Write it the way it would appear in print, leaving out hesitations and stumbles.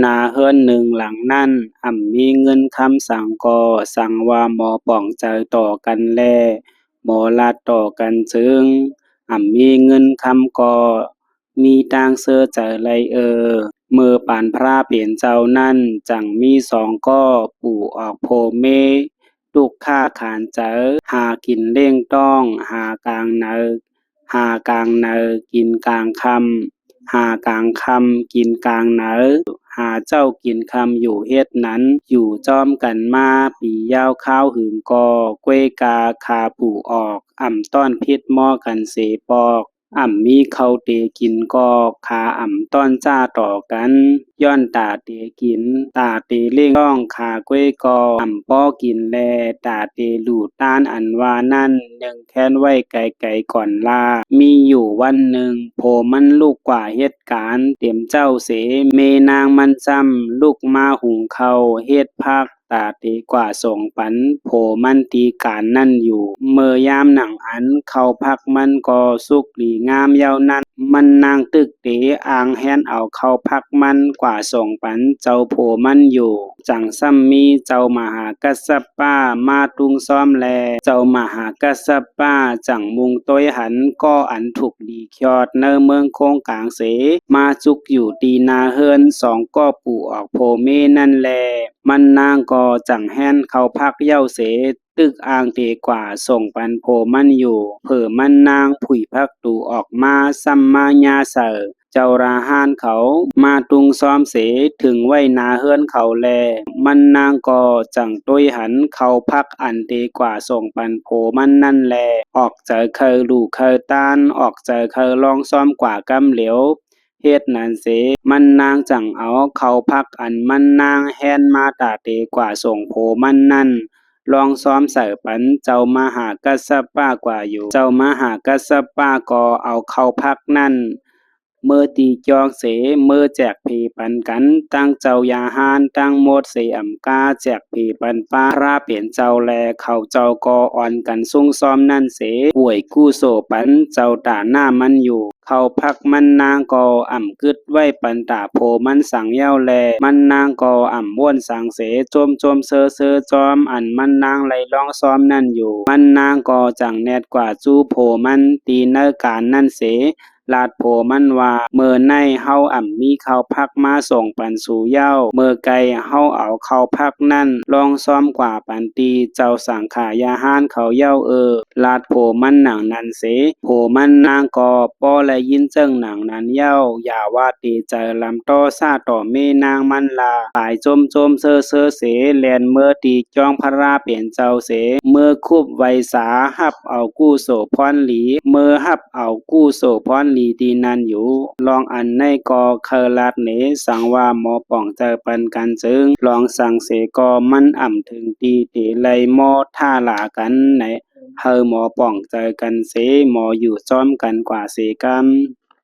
นาเฮือนหนึ่งหลังนั่นมีเงินคำสั่งก่อสั่งว่าหมอป่องใจต่อกันแลหมอลาดต่อกันจึงมีเงินคำก่อมีตางเสื้อใจไรเมื่อปานพระเปลี่ยนเจ้านั่นจังมีสองก็ปู่ออกโพเมลูกค้าขานเจอหากินเล่งต้องหากลางเนอหากลางเนอกินกลางคำหากลางคำกินกลางเนอหาเจ้ากินคำอยู่เฮ็ดนั้นอยู่จอมกันมาปียาวข้าวหืมกอเก้วยกาคาปู่ออกต้อนพิษหม้อกันเสปอกมีเขาเตกินก็ขาต้อนจ้าต่อกันย้อนตาเตกินตาเตเล่งต้องขาก้วยกอป้อกินแลตาเตหลูต้านอันว่านั่นยังแค้นไว้ไกลๆก่อนลามีอยู่วันหนึ่งโผมันลูกกว่าเหตุการณ์เตรียมเจ้าเสเมนางมันจำลูกมาหุงเขาเฮ็ดพักตาตีกว่าส่งปันโผมันตีการนั่นอยู่เมื่อยามหนังอันเขาพักมันก็สุกหลีงามยาวนั้นมันนางตึกเตอ่างแฮนเอาเขาพักมันกว่าส่งปันเจ้าโผมันอยู่จังซ้ำมีเจ้ามหากัสสปะมาตุงซ้อมแลเจ้ามหากัสสปะจังมุงต้อยหันก็อันถูกดีคยอดเนอเมืองโคงกลางเสมาจุกอยู่ตีนาเฮินสองก็ปู่ออกโพเมนั่นแลมันนางก็จังแห่นเขาพักเย้าเสตึกอ่างเตกว่าส่งปันโพมันอยู่เผื่อมันนางผุยพักตูออกมาซัมมาญาเสอเจ้าราหานเขามาตุงซ้อมเสถึงไว้นาเฮือนเขาแลมันนางก็จังต้วยหันเขาพักอันเตกว่าส่งปันโพมันนั่นแลออกเจอเคยลูกเคยต้านออกเจอเคยลองซ้อมกว่ากำเหลียวเฮ็ดนั้นเสมันนางจังเอาเขาพักอันมันนางแฮนมาตาเตกว่าส่งโพมันนั่นลองซ้อมใส่ปันเจ้ามหากัสสปะกว่าอยู่เจ้ามหากัสสปะก็เอาเขาพักนั่นเมื่อตีจองเสเมื่อแจกผีปันกันตั้งเจ้ายาหานตั้งหมดเสกาแจกผีปันป้าราเปลี่ยนเจ้าแลเขาเจ้าก็อ่อนกันซุ่งซ้อมนั่นเสป่วยกู้โซปันเจ้าตาหน้ามันอยู่เขาพักมันนางก็กึดไว้ปันตาโพมันสั่งเย้าแลมันนางก็ม้วนสั่งเสโจมเซอจอมอันมันนางไหลร้องซ้อมนั่นอยู่มันนางก็จังแนดกว่าจู้โพมันตีเนอการนั่นเสลาดโผมันว่าเมื่อในเฮามีข้าวพักมาส่งปันสู่เหย้าเมื่อไกลเฮาเอาข้าวพักนั่นลองซ้อมกว่าปันตีเจ้าสังขายาหานเขาเหย้าลาดโผมันหนังนั้นเสโผมันนางก็ป้อและยินเจิ้งหนังนั้นเหย้าอย่าว่าตีใจลำต้อซาต่อเมนางมันลาตายจมเซอเสแลนเมื่อตีจองพระราเปลี่ยนเจ้าเสเมื่อคุบไวสาหับเอากู้โสพรหลีเมื่อหับเอากู้โสพรหลีดีนันอยู่ลองอันในกอเคอลาดเนสังว่าหมอป่องเจอปันกันจึงลองสั่งเสกอมันถึงตีเตไลหมอท่าหลากันในเฮอหมอป่องเจอกันเสหมออยู่ซ้อมกันกว่าเสกัน